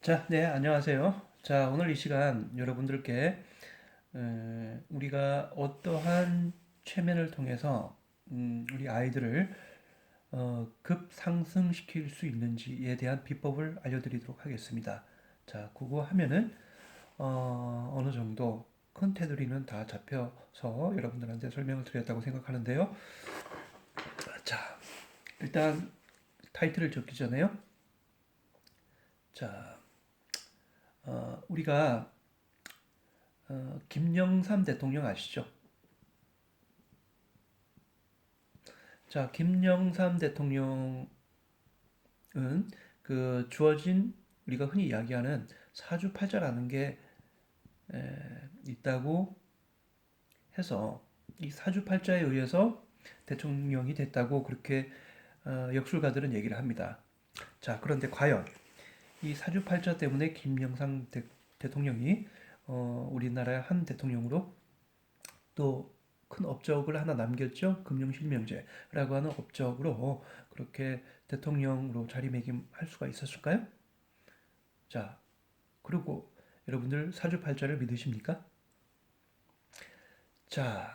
자, 네, 안녕하세요. 자, 오늘 이 시간 여러분들께 우리가 어떠한 최면을 통해서 우리 아이들을 급상승시킬 수 있는지에 대한 비법을 알려드리도록 하겠습니다. 자, 그거 하면은 어느 정도 큰 테두리는 다 잡혀서 여러분들한테 설명을 드렸다고 생각하는데요. 자, 일단 타이틀을 적기 전에요. 자, 우리가 김영삼 대통령 아시죠? 자, 김영삼 대통령은 그 주어진 우리가 흔히 이야기하는 사주팔자라는 게 있다고 해서 이 사주팔자에 의해서 대통령이 됐다고 그렇게 역술가들은 얘기를 합니다. 자, 그런데 과연 이 사주팔자 때문에 김영삼 대통령이 우리나라의 한 대통령으로 또 큰 업적을 하나 남겼죠. 금융실명제라고 하는 업적으로 그렇게 대통령으로 자리매김할 수가 있었을까요? 자, 그리고 여러분들 사주팔자를 믿으십니까? 자,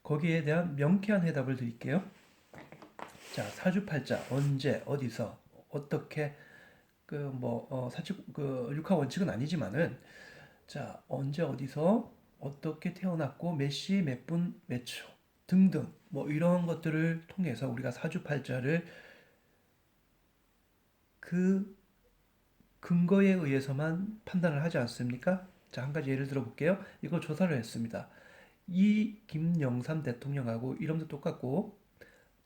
거기에 대한 명쾌한 해답을 드릴게요. 자, 사주팔자 언제 어디서 어떻게 사실 육하 원칙은 아니지만은 자, 언제 어디서 어떻게 태어났고 몇 시, 몇 분, 몇 초 등등 뭐 이런 것들을 통해서 우리가 사주팔자를 그 근거에 의해서만 판단을 하지 않습니까? 자, 한 가지 예를 들어 볼게요. 이거 조사를 했습니다. 이 김영삼 대통령하고 이름도 똑같고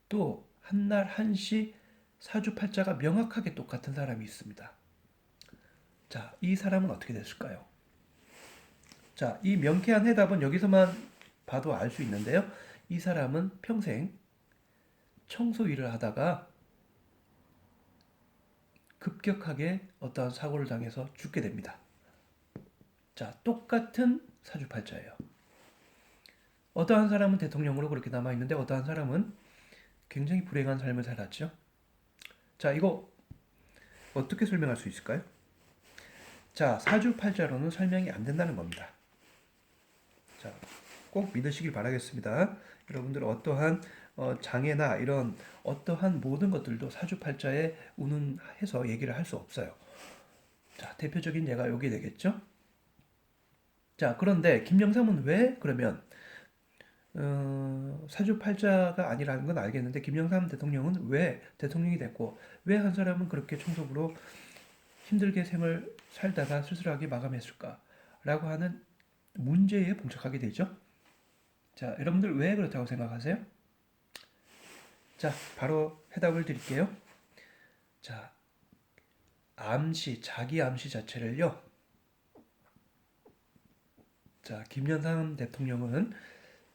또 한날 한시 사주팔자가 명확하게 똑같은 사람이 있습니다. 자, 이 사람은 어떻게 됐을까요? 자, 이 명쾌한 해답은 여기서만 봐도 알 수 있는데요. 이 사람은 평생 청소 일을 하다가 급격하게 어떠한 사고를 당해서 죽게 됩니다. 자, 똑같은 사주팔자예요. 어떠한 사람은 대통령으로 그렇게 남아있는데 어떠한 사람은 굉장히 불행한 삶을 살았죠. 자, 이거 어떻게 설명할 수 있을까요? 자, 사주팔자로는 설명이 안 된다는 겁니다. 자, 꼭 믿으시길 바라겠습니다. 여러분들 어떠한 장애나 이런 어떠한 모든 것들도 사주팔자에 운운해서 얘기를 할 수 없어요. 자, 대표적인 예가 여기 되겠죠? 자, 그런데 김영삼은 왜 그러면 사주팔자가 아니라는 건 알겠는데 김영삼 대통령은 왜 대통령이 됐고 왜 한 사람은 그렇게 총속으로 힘들게 생을 살다가 쓸쓸하게 마감했을까라고 하는 문제에 봉착하게 되죠. 자, 여러분들 왜 그렇다고 생각하세요? 자, 바로 해답을 드릴게요. 자, 자기 암시 자체를요. 자, 김영삼 대통령은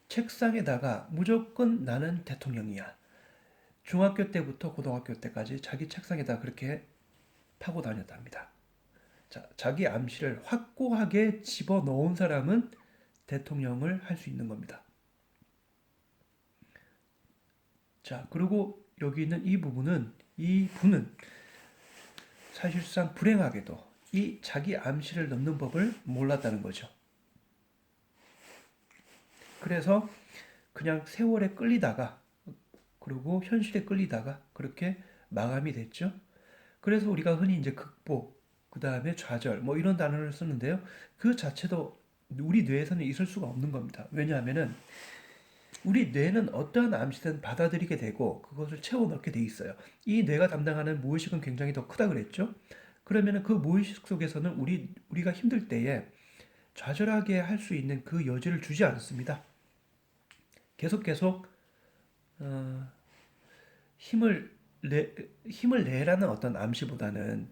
책상에다가 무조건 나는 대통령이야. 중학교 때부터 고등학교 때까지 자기 책상에다 그렇게 파고 다녔답니다. 자, 자기 암시를 확고하게 집어넣은 사람은 대통령을 할 수 있는 겁니다. 자, 그리고 여기 있는 이 분은 사실상 불행하게도 이 자기 암시를 넣는 법을 몰랐다는 거죠. 그래서 그냥 세월에 끌리다가 그리고 현실에 끌리다가 그렇게 마감이 됐죠. 그래서 우리가 흔히 이제 극복, 그 다음에 좌절, 뭐 이런 단어를 쓰는데요. 그 자체도 우리 뇌에서는 있을 수가 없는 겁니다. 왜냐하면은 우리 뇌는 어떠한 암시든 받아들이게 되고 그것을 채워 넣게 돼 있어요. 이 뇌가 담당하는 무의식은 굉장히 더 크다 그랬죠. 그러면은 그 무의식 속에서는 우리가 힘들 때에 좌절하게 할 수 있는 그 여지를 주지 않습니다. 계속 어, 힘을 힘을 내라는 어떤 암시보다는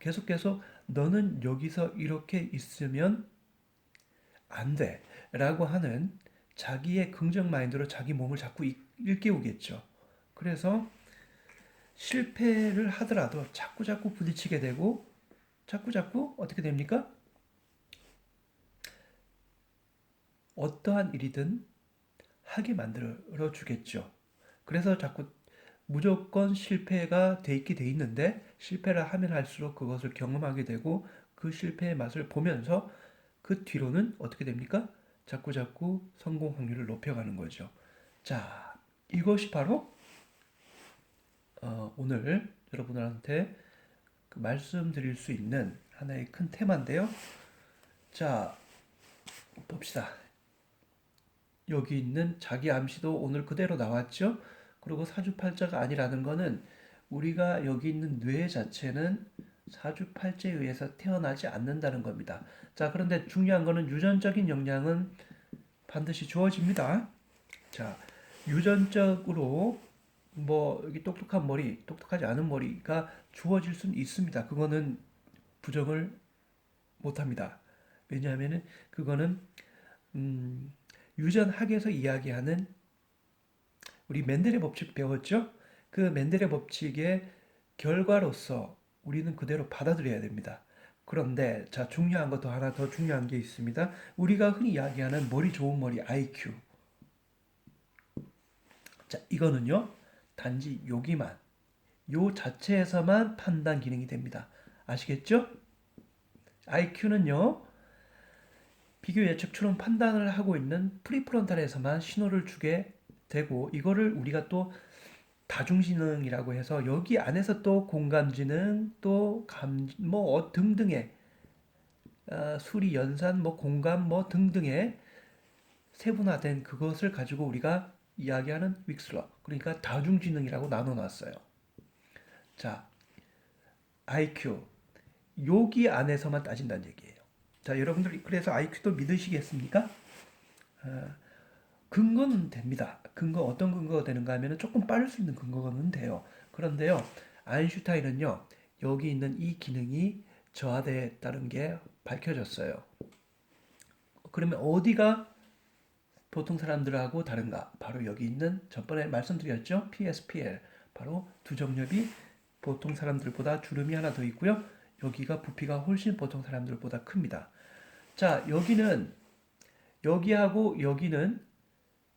계속 너는 여기서 이렇게 있으면 안 돼. 라고 하는 자기의 긍정 마인드로 자기 몸을 자꾸 일깨우겠죠. 그래서 실패를 하더라도 자꾸 부딪히게 되고 자꾸 어떻게 됩니까? 어떠한 일이든 하게 만들어 주겠죠. 그래서 자꾸 무조건 실패가 돼 있게 돼 있는데 실패를 하면 할수록 그것을 경험하게 되고 그 실패의 맛을 보면서 그 뒤로는 어떻게 됩니까? 자꾸자꾸 성공 확률을 높여가는 거죠. 자, 이것이 바로 오늘 여러분들한테 말씀드릴 수 있는 하나의 큰 테마인데요. 자, 봅시다. 여기 있는 자기 암시도 오늘 그대로 나왔죠? 그리고 사주팔자가 아니라는 거는 우리가 여기 있는 뇌 자체는 사주팔자에 의해서 태어나지 않는다는 겁니다. 자, 그런데 중요한 거는 유전적인 영향은 반드시 주어집니다. 자, 유전적으로 뭐 여기 똑똑한 머리, 똑똑하지 않은 머리가 주어질 수는 있습니다. 그거는 부정을 못 합니다. 왜냐하면은 그거는 음, 유전학에서 이야기하는 우리 맨델의 법칙 배웠죠? 그 맨델의 법칙의 결과로서 우리는 그대로 받아들여야 됩니다. 그런데 자 중요한 것도 하나 더 중요한 게 있습니다. 우리가 흔히 이야기하는 머리 좋은 머리 IQ. 자 이거는요 단지 여기만 요 자체에서만 판단 기능이 됩니다. 아시겠죠? IQ는요 비교 예측 추론 판단을 하고 있는 프리프론탈에서만 신호를 주게 되고 이거를 우리가 또 다중지능이라고 해서 여기 안에서 또 공감지능 또 감 뭐 등등의 수리 연산 뭐 공감 뭐 등등의 세분화된 그것을 가지고 우리가 이야기하는 윅슬러 그러니까 다중지능이라고 나눠놨어요. 자 IQ 여기 안에서만 따진다는 얘기예요. 자 여러분들 그래서 IQ도 믿으시겠습니까? 근거는 됩니다. 근거 어떤 근거가 되는가 하면 조금 빠를 수 있는 근거는 돼요. 그런데요, 아인슈타인은요, 여기 있는 이 기능이 저하됐다는 게 밝혀졌어요. 그러면 어디가 보통 사람들하고 다른가? 바로 여기 있는 전번에 말씀드렸죠? PSPL. 바로 두정엽이 보통 사람들보다 주름이 하나 더 있고요. 여기가 부피가 훨씬 보통 사람들보다 큽니다. 자, 여기하고 여기는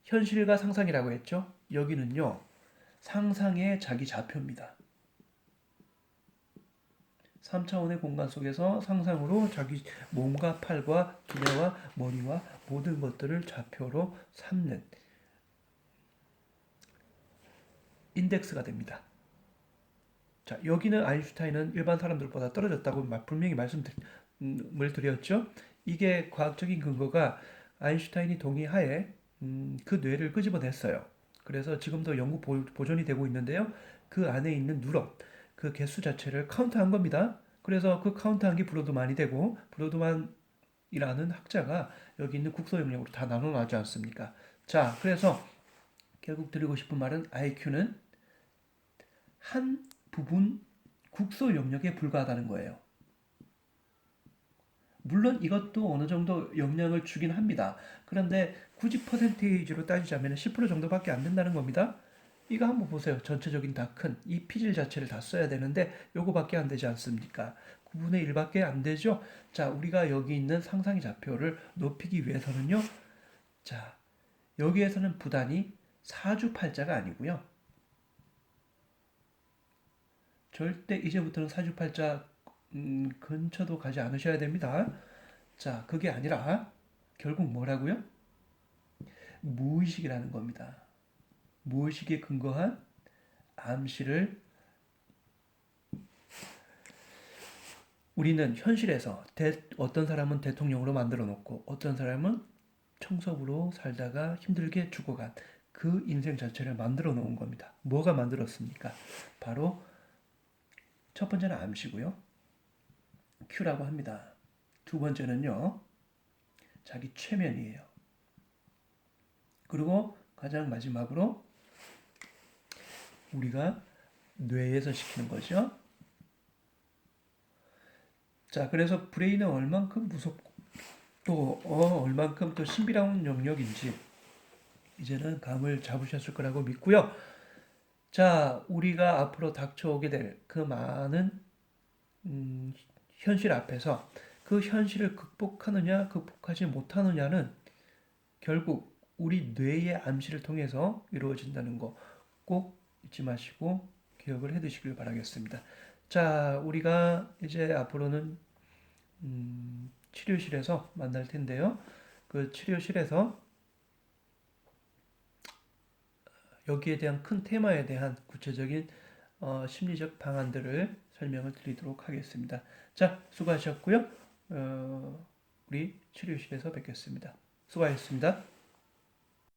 현실과 상상이라고 했죠? 여기는요, 상상의 자기 좌표입니다. 3차원의 공간 속에서 상상으로 자기 몸과 팔과 두뇌와 머리와 모든 것들을 좌표로 삼는 인덱스가 됩니다. 자, 여기는 아인슈타인은 일반 사람들보다 떨어졌다고 분명히 말씀을 드렸죠? 이게 과학적인 근거가 아인슈타인이 동의하에 그 뇌를 끄집어냈어요. 그래서 지금도 연구 보존이 되고 있는데요. 그 안에 있는 누런, 그 개수 자체를 카운트한 겁니다. 그래서 그 카운트한 게 브로드만이 되고 브로드만이라는 학자가 여기 있는 국소 영역으로 다 나눠놨지 않습니까? 자, 그래서 결국 드리고 싶은 말은 IQ는 한 부분 국소 영역에 불과하다는 거예요. 물론 이것도 어느 정도 영향을 주긴 합니다. 그런데 굳이 퍼센테이지로 따지자면 10% 정도밖에 안 된다는 겁니다. 이거 한번 보세요. 전체적인 다 큰 이 피질 자체를 다 써야 되는데 요거밖에 안 되지 않습니까? 9분의 1밖에 안 되죠. 자, 우리가 여기 있는 상상의 좌표를 높이기 위해서는요. 자, 여기에서는 부단히 사주팔자가 아니고요. 절대 이제부터는 사주팔자 근처도 가지 않으셔야 됩니다. 자, 그게 아니라 결국 뭐라고요? 무의식이라는 겁니다. 무의식에 근거한 암시를 우리는 현실에서 어떤 사람은 대통령으로 만들어 놓고 어떤 사람은 청소부로 살다가 힘들게 죽어간 그 인생 자체를 만들어 놓은 겁니다. 뭐가 만들었습니까? 바로 첫 번째는 암시고요. Q라고 합니다. 두 번째는요. 자기 최면이에요. 그리고 가장 마지막으로 우리가 뇌에서 시키는 거죠. 자, 그래서 브레인은 얼만큼 무섭고 또 얼만큼 또 신비로운 영역인지 이제는 감을 잡으셨을 거라고 믿고요. 자, 우리가 앞으로 닥쳐오게 될 그 많은 현실 앞에서 그 현실을 극복하느냐, 극복하지 못하느냐는 결국 우리 뇌의 암시를 통해서 이루어진다는 거 꼭 잊지 마시고 기억을 해 두시길 바라겠습니다. 자, 우리가 이제 앞으로는 치료실에서 만날 텐데요. 그 치료실에서 여기에 대한 큰 테마에 대한 구체적인 심리적 방안들을 설명을 드리도록 하겠습니다. 자, 수고하셨고요. 우리 치료실에서 뵙겠습니다. 수고하셨습니다.